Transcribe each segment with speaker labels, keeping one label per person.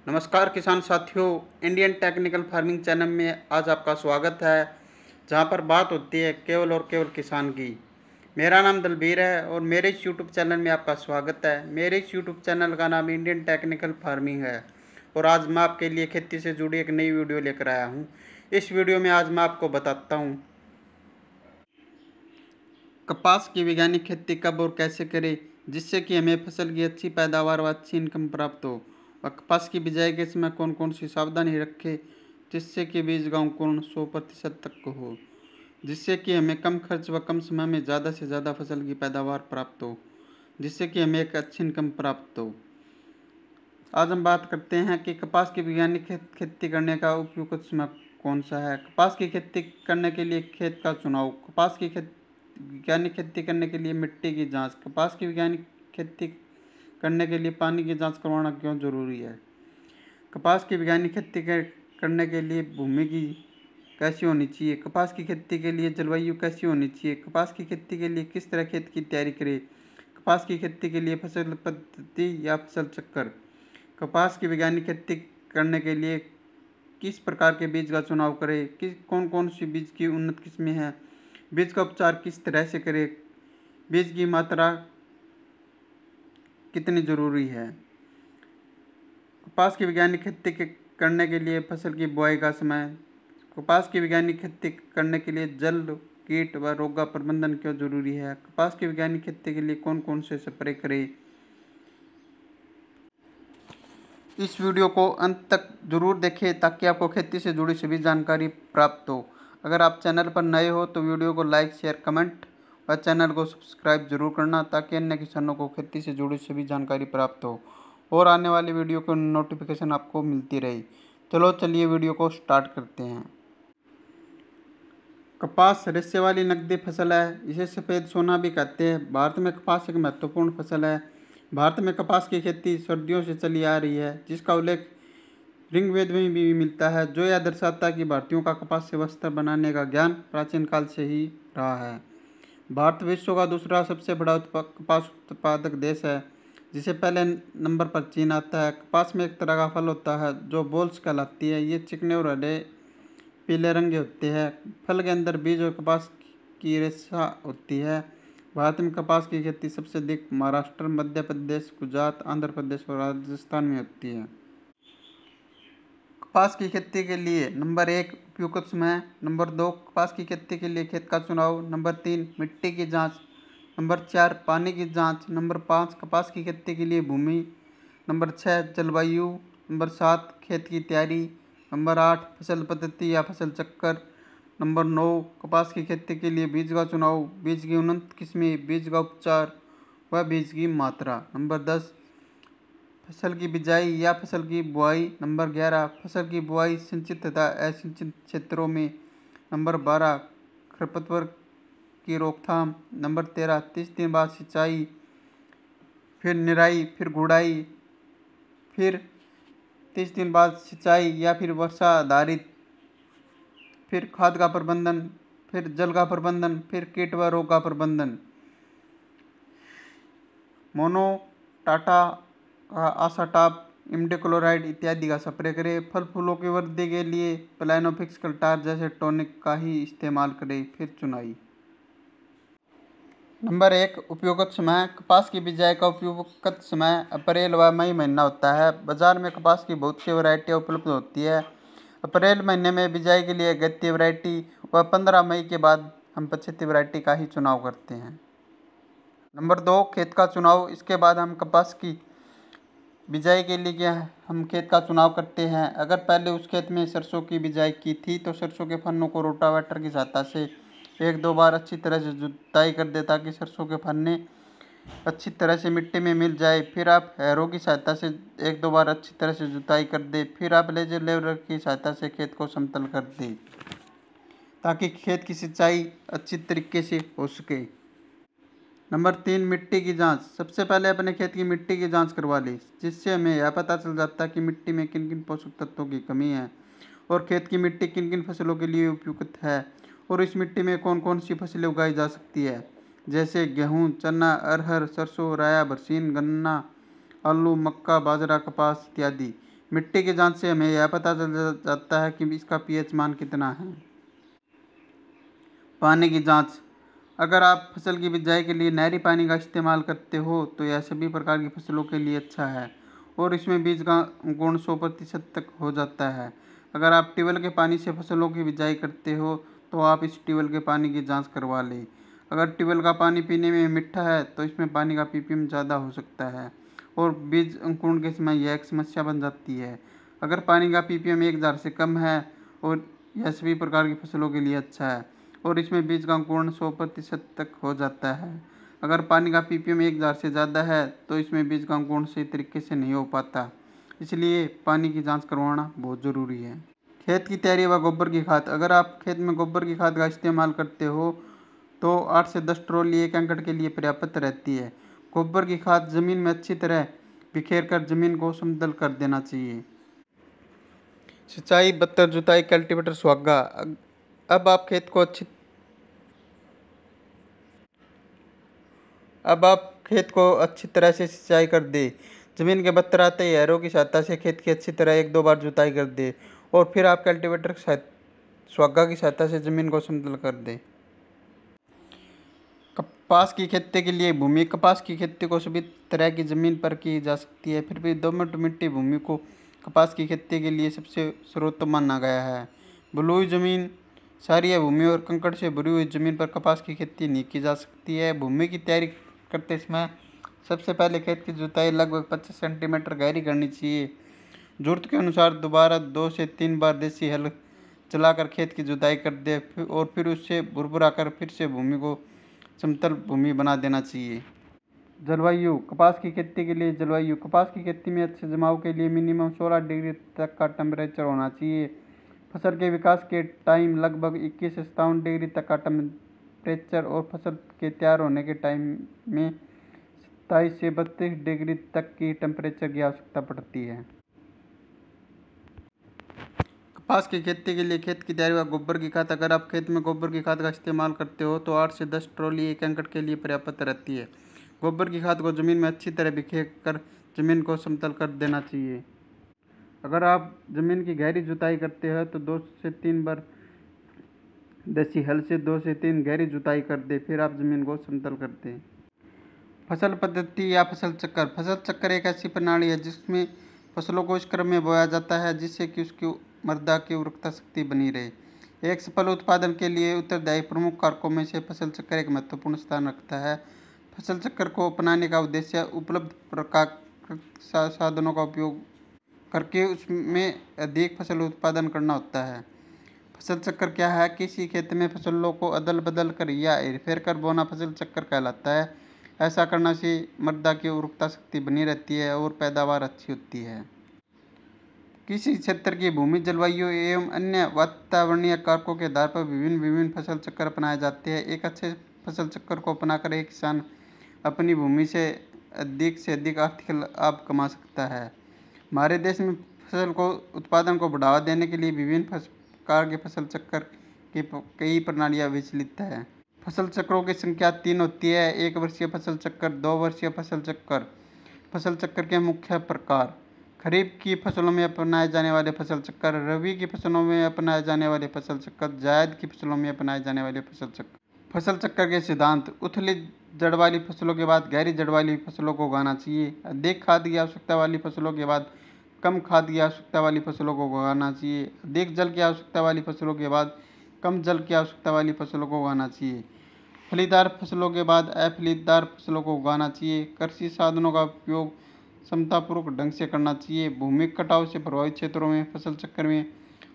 Speaker 1: नमस्कार किसान साथियों, इंडियन टेक्निकल फार्मिंग चैनल में आज आपका स्वागत है, जहां पर बात होती है केवल और केवल किसान की। मेरा नाम दलबीर है और मेरे इस यूट्यूब चैनल में आपका स्वागत है। मेरे इस यूट्यूब चैनल का नाम इंडियन टेक्निकल फार्मिंग है और आज मैं आपके लिए खेती से जुड़ी एक नई वीडियो लेकर आया हूं। इस वीडियो में आज मैं आपको बताता हूं कपास की वैज्ञानिक खेती कब और कैसे करें, जिससे कि हमें फसल की अच्छी पैदावार व अच्छी इनकम प्राप्त हो। और कपास की बिजाई के समय कौन कौन सी सावधानी रखें, जिससे कि बीज का अंकुरण 100% तक हो, जिससे कि हमें कम खर्च व कम समय में ज़्यादा से ज़्यादा फसल की पैदावार प्राप्त हो, जिससे कि हमें एक अच्छी इनकम प्राप्त हो। आज हम बात करते हैं कि कपास की वैज्ञानिक खेती करने का उपयुक्त समय कौन सा है। कपास की खेती करने के लिए खेत का चुनाव। कपास की वैज्ञानिक खेती करने के लिए मिट्टी की जांच। कपास की वैज्ञानिक खेती करने के लिए पानी की जांच करवाना क्यों जरूरी है। कपास की वैज्ञानिक खेती करने के लिए भूमि की कैसी होनी चाहिए। कपास की खेती के लिए जलवायु कैसी होनी चाहिए। कपास की खेती के लिए किस तरह खेत की तैयारी करें। कपास की खेती के लिए फसल पद्धति या फसल चक्कर। कपास की वैज्ञानिक खेती करने के लिए किस प्रकार के बीज का चुनाव करें, किस कौन कौन सी बीज की उन्नत किस्में हैं, बीज का उपचार किस तरह से करें, बीज की मात्रा कितनी ज़रूरी है। कपास की वैज्ञानिक खेती करने के लिए फसल की बुआई का समय। कपास की वैज्ञानिक खेती करने के लिए जल, कीट व रोग का प्रबंधन क्यों जरूरी है। कपास की वैज्ञानिक खेती के लिए कौन कौन से स्प्रे करें। इस वीडियो को अंत तक जरूर देखें ताकि आपको खेती से जुड़ी सभी जानकारी प्राप्त हो। अगर आप चैनल पर नए हो तो वीडियो को लाइक, शेयर, कमेंट व चैनल को सब्सक्राइब जरूर करना, ताकि अन्य किसानों को खेती से जुड़ी सभी जानकारी प्राप्त हो और आने वाली वीडियो की नोटिफिकेशन आपको मिलती रहे। चलिए वीडियो को स्टार्ट करते हैं। कपास रेशे वाली नकदी फसल है, इसे सफ़ेद सोना भी कहते हैं। भारत में कपास एक महत्वपूर्ण फसल है। भारत में कपास की खेती सर्दियों से चली आ रही है, जिसका उल्लेख ऋग्वेद में भी मिलता है, जो यह दर्शाता है कि भारतीयों का कपास से वस्त्र बनाने का ज्ञान प्राचीन काल से ही रहा है। भारत विश्व का दूसरा सबसे बड़ा कपास उत्पादक देश है, जिसे पहले नंबर पर चीन आता है। कपास में एक तरह का फल होता है जो बोल्स कहलाती है। ये चिकने और हरे पीले रंग के होते हैं। फल के अंदर बीज और कपास की रेशा होती है। भारत में कपास की खेती सबसे अधिक महाराष्ट्र, मध्य प्रदेश, गुजरात, आंध्र प्रदेश और राजस्थान में होती है। कपास की खेती के लिए नंबर 1 उपयुक्त समय। नंबर 2 कपास की खेती के लिए खेत का चुनाव। नंबर 3 मिट्टी की जांच। नंबर 4 पानी की जांच। नंबर 5 कपास की खेती के लिए भूमि। नंबर 6 जलवायु। नंबर 7 खेत की तैयारी। नंबर 8 फसल पद्धति या फसल चक्कर। नंबर 9 कपास की खेती के लिए बीज का चुनाव, बीज की उन्नत किस्में, बीज का उपचार व बीज की मात्रा। नंबर 10 फसल की बिजाई या फसल की बुआई। नंबर 11 फसल की बुआई सिंचित तथा असिंचित क्षेत्रों में। नंबर 12 खरपतवार की रोकथाम। नंबर 13 30 दिन बाद सिंचाई, फिर निराई, फिर गुड़ाई, फिर 30 दिन बाद सिंचाई या फिर वर्षा आधारित, फिर खाद का प्रबंधन, फिर जल का प्रबंधन, फिर कीट व रोग का प्रबंधन। मोनो, टाटा, आसाटाप, इमिडाक्लोप्रिड इत्यादि का स्प्रे करें। फल फूलों की वृद्धि के लिए प्लानोफिक्स कल्टार जैसे टॉनिक का ही इस्तेमाल करें। फिर चुनाई। नंबर 1 उपयुक्त समय। कपास की बिजाई का उपयुक्त समय अप्रैल व मई महीना होता है। बाजार में कपास की बहुत सी वैरायटियाँ उपलब्ध होती है। अप्रैल महीने में बिजाई के लिए अगत्य वैरायटी व 15 मई के बाद हम पछेती वैरायटी का ही चुनाव करते हैं। नंबर 2 खेत का चुनाव। इसके बाद हम कपास की बिजाई के लिए हम खेत का चुनाव करते हैं। अगर पहले उस खेत में सरसों की बिजाई की थी तो सरसों के फन्नों को रोटावेटर की सहायता से 1-2 बार अच्छी तरह से जुताई कर दे, ताकि सरसों के फन्ने अच्छी तरह से मिट्टी में मिल जाए। फिर आप हैरो की सहायता से 1-2 बार अच्छी तरह से जुताई कर दे। फिर आप लेजर लेवलर की सहायता से खेत को समतल कर दें, ताकि खेत की सिंचाई अच्छी तरीके से हो सके। नंबर 3 मिट्टी की जांच। सबसे पहले अपने खेत की मिट्टी की जांच करवा लें, जिससे हमें यह पता चल जाता है कि मिट्टी में किन किन पोषक तत्वों की कमी है और खेत की मिट्टी किन किन फसलों के लिए उपयुक्त है, और इस मिट्टी में कौन कौन सी फसलें उगाई जा सकती है, जैसे गेहूँ, चना, अरहर, सरसों, राया, बरसीन, गन्ना, आलू, मक्का, बाजरा, कपास इत्यादि। मिट्टी की जांच से हमें यह पता चल जाता है कि इसका पीएच मान कितना है। पानी की जांच। अगर आप फसल की बिजाई के लिए नहरी पानी का इस्तेमाल करते हो तो यह सभी प्रकार की फसलों के लिए अच्छा है और इसमें बीज का गुण 100% तक हो जाता है। अगर आप ट्यूबवेल के पानी से फसलों की बिजाई करते हो तो आप इस ट्यूबवेल के पानी की जांच करवा लें। अगर ट्यूबवेल का पानी पीने में मीठा है तो इसमें पानी का पीपीएम ज़्यादा हो सकता है और बीज अंकुरण के समय यह एक समस्या बन जाती है। अगर पानी का पीपीएम 1000 से कम है और यह सभी प्रकार की फसलों के लिए अच्छा है और इसमें बीज का अंकुरण 100% तक हो जाता है। अगर पानी का पीपीएम 1000 से ज़्यादा है तो इसमें बीज का अंकुरण सही तरीके से नहीं हो पाता, इसलिए पानी की जांच करवाना बहुत ज़रूरी है। खेत की तैयारी व गोबर की खाद। अगर आप खेत में गोबर की खाद का इस्तेमाल करते हो तो 8 से 10 ट्रॉली 1 एकड़ के लिए पर्याप्त रहती है। गोबर की खाद जमीन में अच्छी तरह बिखेर कर जमीन को समतल कर देना चाहिए। सिंचाई, बत्तर, जुताई, कल्टीवेटर, सुहागा। अब आप खेत को अच्छी अब आप खेत को अच्छी तरह से सिंचाई कर दे। जमीन के बत्तर आते ही हैरों की सहायता से खेत की अच्छी तरह 1-2 बार जुताई कर दे और फिर आप कल्टीवेटर की सुहागा की सहायता से जमीन को समतल कर दे। कपास की खेती के लिए भूमि। कपास की खेती को सभी तरह की जमीन पर की जा सकती है, फिर भी दोमट मिट्टी भूमि को कपास की खेती के लिए सबसे सर्वोत्तम माना गया है। बलुई जमीन, क्षारीय भूमि और कंकड़ से भरी हुई जमीन पर कपास की खेती नहीं की जा सकती है। भूमि की तैयारी करते समय सबसे पहले खेत की जुताई लगभग 25 सेंटीमीटर गहरी करनी चाहिए। जरूरत के अनुसार दोबारा 2 से 3 बार देसी हल चलाकर खेत की जुताई कर दे और फिर उससे भुरभुरा कर फिर से भूमि को समतल भूमि बना देना चाहिए। जलवायु। कपास की खेती के लिए जलवायु। कपास की खेती में अच्छे जमाव के लिए मिनिमम 16 डिग्री तक का टेम्परेचर होना चाहिए। फसल के विकास के टाइम लगभग 21 से 57 डिग्री तक का टेम्परेचर और फसल के तैयार होने के टाइम में 27 से 32 डिग्री तक की टेम्परेचर की आवश्यकता पड़ती है। कपास की खेती के लिए खेत की तैयारी व गोबर की खाद। अगर आप खेत में गोबर की खाद का इस्तेमाल करते हो तो 8 से 10 ट्रॉली 1 एकड़ के लिए पर्याप्त रहती है। गोबर की खाद को जमीन में अच्छी तरह बिखेर कर जमीन को समतल कर देना चाहिए। अगर आप जमीन की गहरी जुताई करते हैं तो 2 से 3 बार देसी हल से 2 से 3 गहरी जुताई कर दे, फिर आप जमीन को समतल कर दें। फसल पद्धति या फसल चक्कर। फसल चक्कर एक ऐसी प्रणाली है जिसमें फसलों को इस क्रम में बोया जाता है जिससे कि उसकी मृदा की उर्वरकता शक्ति बनी रहे। एक सफल उत्पादन के लिए उत्तरदायी प्रमुख कारकों में से फसल चक्र एक महत्वपूर्ण स्थान रखता है। फसल चक्र को अपनाने का उद्देश्य उपलब्ध प्राकृतिक साधनों का उपयोग करके उसमें अधिक फसल उत्पादन करना होता है। फसल चक्र क्या है? किसी खेत में फसलों को अदल बदल कर या हेरफेर कर बोना फसल चक्र कहलाता है। ऐसा करने से मृदा की उर्वरकता शक्ति बनी रहती है और पैदावार अच्छी होती है। किसी क्षेत्र की भूमि, जलवायु एवं अन्य वातावरणीय कारकों के आधार पर विभिन्न फसल चक्र अपनाए जाते हैं। एक अच्छे फसल चक्र को अपनाकर एक किसान अपनी भूमि से अधिक आर्थिक लाभ कमा सकता है। हमारे देश में फसल को उत्पादन को बढ़ावा देने के लिए विभिन्न प्रकार के फसल चक्र की कई प्रणालियाँ विचलित है। फसल चक्रों की संख्या 3 होती है: 1 वर्षीय फसल चक्र, 2 वर्षीय फसल चक्र। फसल चक्र के मुख्य प्रकार: खरीफ की फसलों में अपनाए जाने वाले फसल चक्र, रबी की फसलों में अपनाए जाने वाले फसल चक्र, जायद की फसलों में अपनाए जाने वाले फसल चक्र। फसल चक्र के सिद्धांत: उथली जड़ वाली फसलों के बाद गहरी जड़ वाली फसलों को उगाना चाहिए। अधिक खाद की आवश्यकता वाली फसलों के बाद कम खाद की आवश्यकता वाली फसलों को उगाना चाहिए। अधिक जल की आवश्यकता वाली फसलों के बाद कम जल की आवश्यकता वाली फसलों को उगाना चाहिए। फलीदार फसलों के बाद अफलीदार फसलों को उगाना चाहिए। कृषि साधनों का उपयोग समतापूर्वक ढंग से करना चाहिए। भूमि कटाव से प्रभावित क्षेत्रों में फसल चक्र में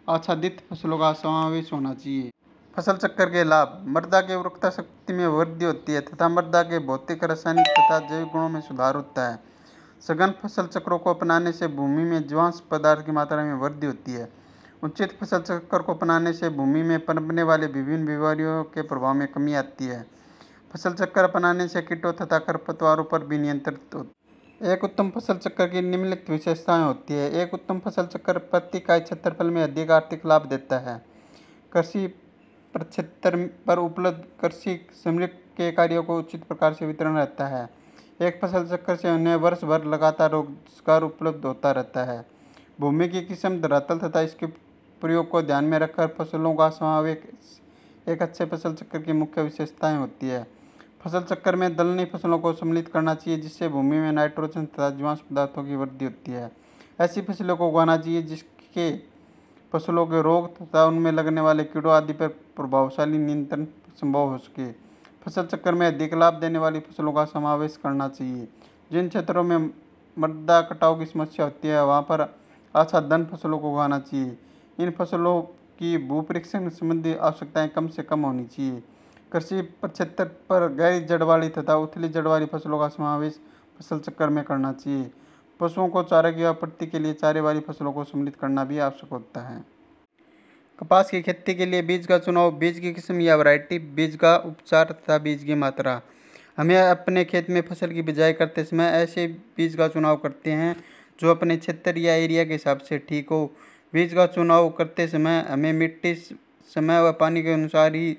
Speaker 1: आच्छादित फसलों का समावेश होना चाहिए। फसल चक्र के लाभ: मृदा की उर्वरकता शक्ति में वृद्धि होती है तथा मृदा के भौतिक, रासायनिक तथा जैविक गुणों में सुधार होता है। सघन फसल चक्रों को अपनाने से भूमि में जीवांश पदार्थ की मात्रा में वृद्धि होती है। उचित फसल चक्र को अपनाने से भूमि में पनपने वाले विभिन्न बीमारियों के प्रभाव में कमी आती है। फसल चक्र अपनाने से कीटों तथा खरपतवारों पर भी नियंत्रित होता है। एक उत्तम फसल चक्र की निम्नलिखित विशेषताएं होती है। एक उत्तम फसल चक्र प्रति इकाई क्षेत्रफल में अधिक आर्थिक लाभ देता है। कृषि प्रक्षेत्र पर उपलब्ध कृषि श्रमिक के कार्यों को उचित प्रकार से वितरण रहता है। एक फसल चक्र से उन्हें वर्ष भर लगातार रोजगार उपलब्ध होता रहता है। भूमि की किस्म, धरातल तथा इसके प्रयोग को ध्यान में रखकर फसलों का समावेश एक अच्छे फसल चक्र की मुख्य विशेषताएं होती है। फसल चक्र में दलहनी फसलों को सम्मिलित करना चाहिए, जिससे भूमि में नाइट्रोजन तथा जीवाश्म पदार्थों की वृद्धि होती है। ऐसी फसलों को उगाना चाहिए जिसके फसलों के रोग तथा उनमें लगने वाले कीड़ों आदि पर प्रभावशाली नियंत्रण संभव हो सके। फसल चक्र में अधिक लाभ देने वाली फसलों का समावेश करना चाहिए। जिन क्षेत्रों में मृदा कटाव की समस्या होती है वहाँ पर आच्छादन फसलों को उगाना चाहिए। इन फसलों की भूपरीक्षण संबंधी आवश्यकताएं कम से कम होनी चाहिए। कृषि प्रक्षेत्र पर गहरी जड़ वाली तथा उथली जड़ वाली फसलों का समावेश फसल चक्र में करना चाहिए। पशुओं को चारे की आपूर्ति के लिए चारे वाली फसलों को सम्मिलित करना भी आवश्यक होता है। कपास की खेती के लिए बीज का चुनाव, बीज की किस्म या वैरायटी, बीज का उपचार तथा बीज की मात्रा। हमें अपने खेत में फसल की बिजाई करते समय ऐसे बीज का चुनाव करते हैं जो अपने क्षेत्र या एरिया के हिसाब से ठीक हो। बीज का चुनाव करते समय हमें मिट्टी, समय व पानी के अनुसार ही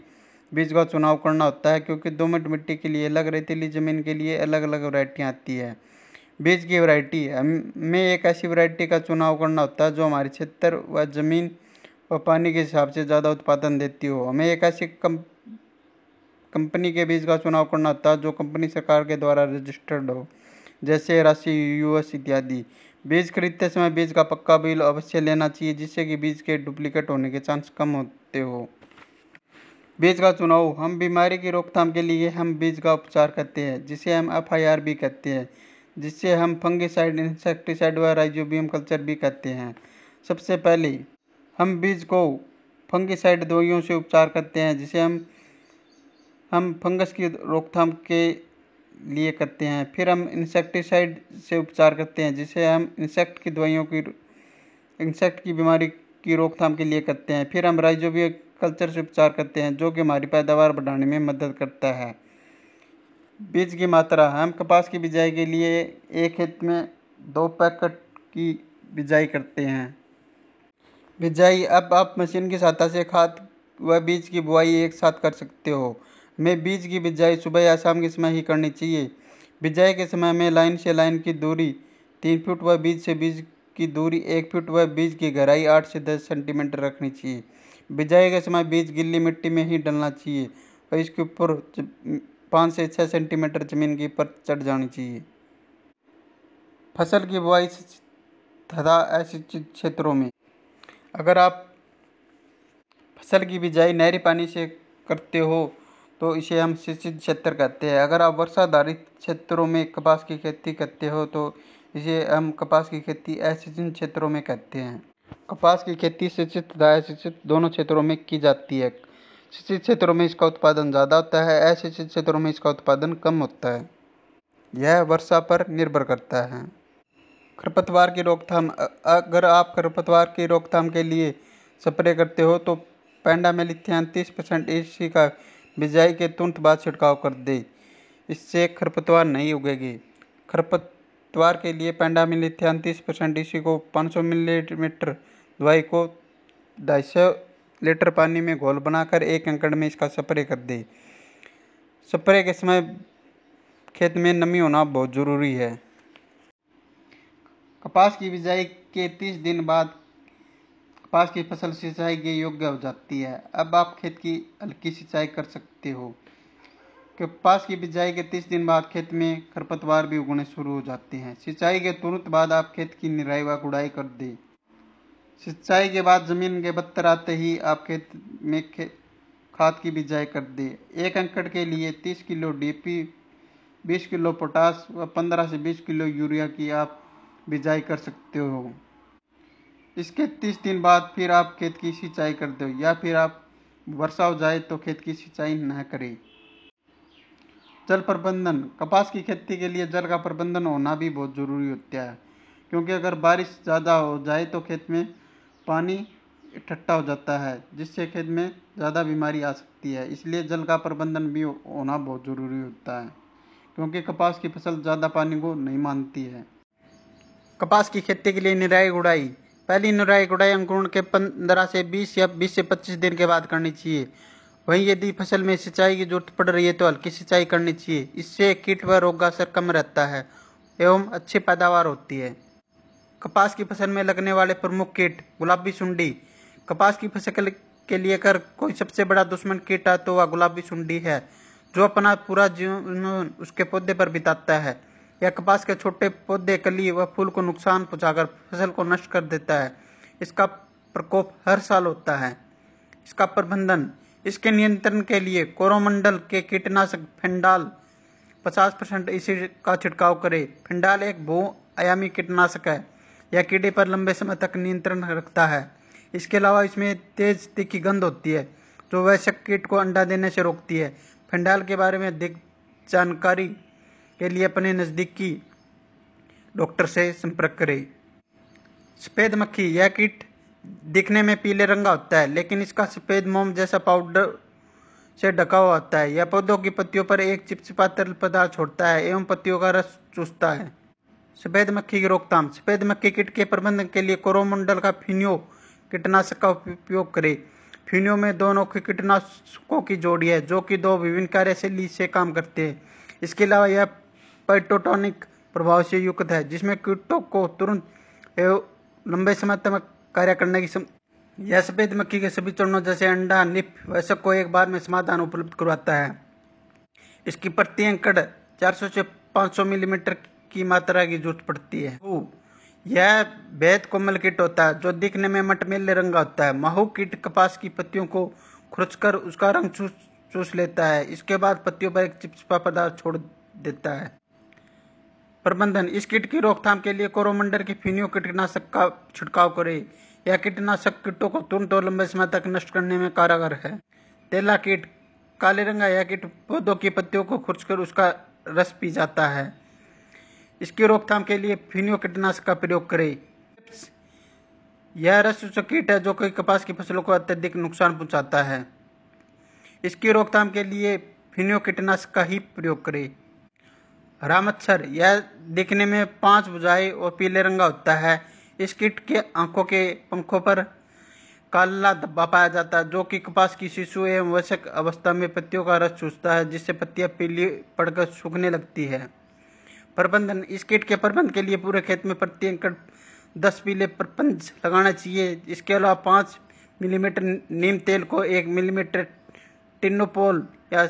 Speaker 1: बीज का चुनाव करना होता है, क्योंकि दोमट मिट्टी के लिए अलग, रेतीली ज़मीन के लिए अलग अलग वैरायटियाँ आती है। बीज की वैरायटी, हमें एक ऐसी वैरायटी का चुनाव करना होता है जो हमारे क्षेत्र व ज़मीन व पानी के हिसाब से ज़्यादा उत्पादन देती हो। हमें एक ऐसी कंपनी के बीज का चुनाव करना होता है जो कंपनी सरकार के द्वारा रजिस्टर्ड हो, जैसे राशि, यूएस इत्यादि। बीज खरीदते समय बीज का पक्का बिल अवश्य लेना चाहिए, जिससे कि बीज के डुप्लीकेट होने के चांस कम होते हो। बीज का चुनाव, हम बीमारी की रोकथाम के लिए हम बीज का उपचार करते हैं, जिसे हम FIR भी कहते हैं, जिससे हम फंगिसाइड, इंसेक्टिसाइड व राइजोबियम कल्चर भी कहते हैं। सबसे पहले हम बीज को फंगिसाइड दवाइयों से उपचार करते हैं, जिसे हम फंगस की रोकथाम के लिए करते हैं। फिर हम इंसेक्टिसाइड से उपचार करते हैं, जिसे हम इंसेक्ट की बीमारी की रोकथाम के लिए करते हैं। फिर हम राइजोबियम कल्चर से उपचार करते हैं, जो कि हमारी पैदावार बढ़ाने में मदद करता है। बीज की मात्रा, हम कपास की बिजाई के लिए एक खेत में 2 पैकेट की बिजाई करते हैं। बिजाई, अब आप मशीन की सहायता से खाद व बीज की बुआई एक साथ कर सकते हो। हमें बीज की बिजाई सुबह या शाम के समय ही करनी चाहिए। बिजाई के समय में लाइन से लाइन की दूरी 3 फुट व बीज से बीज की दूरी 1 फुट व बीज की गहराई 8 से 10 सेंटीमीटर रखनी चाहिए। बिजाई के समय बीज गिल्ली मिट्टी में ही डलना चाहिए और इसके ऊपर 5 से 6 सेंटीमीटर जमीन की परत चढ़ जानी चाहिए। फसल की बुआई तथा असिंचित क्षेत्रों में, अगर आप फसल की बिजाई नहरी पानी से करते हो तो इसे हम सिंचित क्षेत्र कहते हैं। अगर आप वर्षाधारित क्षेत्रों में कपास की खेती करते हो तो इसे हम कपास की खेती असिंचित क्षेत्रों में कहते हैं। कपास की खेती सिंचित तथा असिंचित दोनों क्षेत्रों में की जाती है। सिंचित क्षेत्रों में इसका उत्पादन ज़्यादा होता है, असिंचित क्षेत्रों में इसका उत्पादन कम होता है। यह वर्षा पर निर्भर करता है। खरपतवार की रोकथाम, अगर आप खरपतवार की रोकथाम के लिए स्प्रे करते हो तो पेंडामेलिथियान 30% EC का बिजाई के तुरंत बाद छिड़काव कर दे, इससे खरपतवार नहीं उगेगी। खरपतवार के लिए पेंडामेलिथियान 30% EC को 500 मिलीलीटर दवाई को 250 लीटर पानी में घोल बनाकर 1 एकड़ में इसका स्प्रे कर दे। स्प्रे के समय खेत में नमी होना बहुत ज़रूरी है। कपास की बिजाई के 30 दिन बाद कपास की फसल सिंचाई के योग्य हो जाती है। अब आप खेत की हल्की सिंचाई कर सकते हो। कपास की बिजाई के 30 दिन बाद खेत में खरपतवार भी उगने शुरू हो जाते हैं। सिंचाई के तुरंत बाद आप खेत की निराई व गुड़ाई कर दें। सिंचाई के बाद जमीन के बत्तर आते ही आप खेत में खाद की बिजाई कर दें। 1 एकड़ के लिए 30 किलो DAP, 20 किलो पोटास व 15 से 20 किलो यूरिया की आप बिजाई कर सकते हो। इसके 30 दिन बाद फिर आप खेत की सिंचाई कर दो, या फिर आप वर्षा हो जाए तो खेत की सिंचाई न करें। जल प्रबंधन, कपास की खेती के लिए जल का प्रबंधन होना भी बहुत ज़रूरी होता है, क्योंकि अगर बारिश ज़्यादा हो जाए तो खेत में पानी इकट्ठा हो जाता है, जिससे खेत में ज़्यादा बीमारी आ सकती है। इसलिए जल का प्रबंधन भी होना बहुत ज़रूरी होता है, क्योंकि कपास की फसल ज़्यादा पानी को नहीं मानती है। कपास की खेती के लिए निराई गुड़ाई, पहली निराई गुड़ाई अंकुरण के 15 से 20 या 20 से 25 दिन के बाद करनी चाहिए। वहीं यदि फसल में सिंचाई की जरूरत पड़ रही है तो हल्की सिंचाई करनी चाहिए। इससे कीट व रोग का असर कम रहता है एवं अच्छी पैदावार होती है। कपास की फसल में लगने वाले प्रमुख कीट। गुलाबी सुंडी। कपास की फसल के लिए अगर कोई सबसे बड़ा दुश्मन कीट है तो वह गुलाबी सुंडी है, जो अपना पूरा जीवन उसके पौधे पर बिताता है। यह कपास के छोटे पौधे, कली व फूल को नुकसान पहुंचाकर फसल को नष्ट कर देता है। इसका प्रकोप हर साल होता है। इसका प्रबंधन। इसके नियंत्रण के लिए कोरोमंडल के कीटनाशक फेंडाल 50% इसी का छिड़काव करें। फेंडाल एक बहुआयामी कीटनाशक है। यह कीड़े पर लंबे समय तक नियंत्रण रखता है। इसके अलावा इसमें तेज तीखी गंध होती है, जो वयस्क कीट को अंडा देने से रोकती है। फेंडाल के बारे में अधिक जानकारी के लिए अपने नज़दीकी डॉक्टर से संपर्क करें। सफ़ेद मक्खी। यह कीट दिखने में पीले रंग का होता है, लेकिन इसका सफ़ेद मोम जैसा पाउडर से ढका हुआ होता है। यह पौधों की पत्तियों पर एक चिपचिपा तरल पदार्थ छोड़ता है एवं पत्तियों का रस चूसता है। सफ़ेद मक्खी की रोकथाम। सफ़ेद मक्खी कीट के प्रबंधन के लिए कोरोमंडल का फिनियो कीटनाशक का उपयोग करें। फिनियो में 2 अनोखे कीटनाशकों की जोड़ी है, जो कि 2 विभिन्न कार्यशैली से काम करते हैं। इसके अलावा यह पाइटोटॉनिक प्रभाव से युक्त है, जिसमें कीटों को तुरंत एवं लंबे समय तक कार्य करने की यह सफ़ेद मक्खी के सभी चरणों जैसे अंडा, निप, वयस्क को एक बार में समाधान उपलब्ध करवाता है। इसकी प्रति एकड़ 400 से 500 मिलीमीटर की मात्रा की जरूरत पड़ती है। यह बेहद कोमल कीट होता है, जो दिखने में मटमैले रंग का होता है। महू कीट कपास की पत्तियों को खुरचकर उसका रंग चूस लेता है। इसके बाद पत्तियों पर एक चिपचिपा पदार्थ छोड़ देता है। प्रबंधन। इस कीट की रोकथाम के लिए कोरोमंडल के फिनियो कीटनाशक का छिड़काव करें। यह कीटनाशक कीटों को तुरंत और लंबे समय तक नष्ट करने में कारगर है। तेला कीट। काले रंग का यह कीट पौधों की पत्तियों को खुरचकर उसका रस पी जाता है। इसकी रोकथाम के लिए फिनियो कीटनाशक का प्रयोग करें। यह रस चूसक कीट है, जो कि कपास की फसलों को अत्यधिक नुकसान पहुंचाता है। इसकी रोकथाम के लिए फिनियो कीटनाशक का ही प्रयोग करें। हरा मच्छर। यह दिखने में 5 भुजाएं और पीले रंग का होता है। इस कीट के आंखों के पंखों पर काला धब्बा पाया जाता है, जो कि कपास की शिशु एवं वयस्क अवस्था में पत्तियों का रस चूसता है, जिससे पत्तियां पीली पड़कर सूखने लगती है। प्रबंधन। इस कीट के प्रबंधन के लिए पूरे खेत में प्रति एकड़ 10 पीले प्रपंच लगाना चाहिए। इसके अलावा 5 मिलीमीटर नीम तेल को 1 मिलीमीटर टिनोपोल या